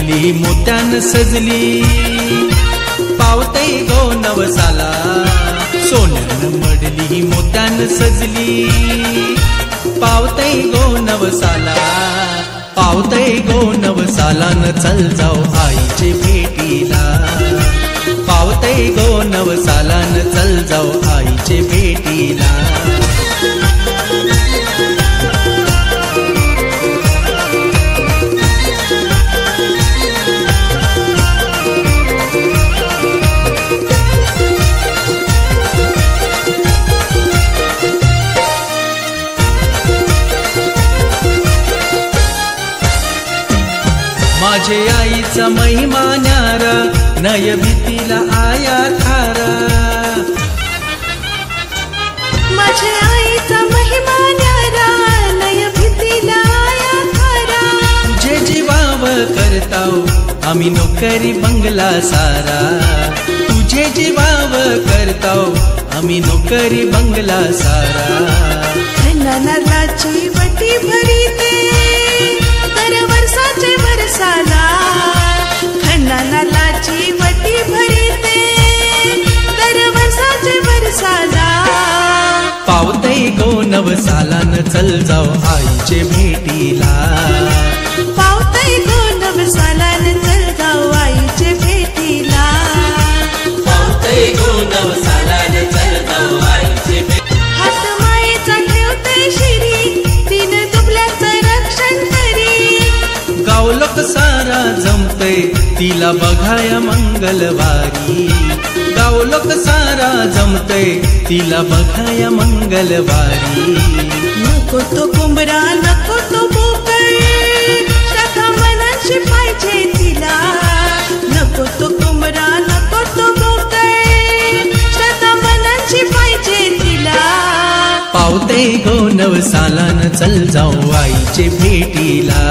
मडली मोत्यान सजली, पावते गो नवसाला. सोन्यान मडली मोत्यान सजली, पावते गो नवसाला. पावते गो नवसाला न चल जाऊ आईचे भेटीला. पावते गो नवसाला न चल जाऊ आईचे भेटीला. माझे आईचा महिमा न्यारा, नय भीतीला आया थारा. माझे आईचा महिमा न्यारा, नय भीतीला आया थारा. तुझे जीवाव करताव आम्ही नोकरी बंगला सारा. तुझे जीवाव करताव आम्ही नोकरी बंगला सारा. नारळाची वटी भरीते दर वर्षाचे वर्षाला. नारळाची वटी भरीते दर वर्षाचे वर्षाला. पावते गो नवसाला न चल जाऊ आईचे भेटीला. पावते गो नवसाला न चल जाऊ आईचे भेटीला. पावते गो नवसाला न चल जाऊ आईचे भेटीला. हात मायेचा ठेवते शिरी, तीन दुबल्याचं रक्षण करी. गाव लोक सारा जमते तिला बघाया मंगलवारी. गाव लोक सारा जमते तिला बघाया मंगलवारी. नको तो कुंभरा नको तो बोकळ, श्रद्धा मनाची पाहिजे तिला. नको तो कुंभरा नको तो बोकळ, श्रद्धा मनाची पाहिजे तिला. पावते गो नवसाला न चल जाऊ आईचे भेटीला.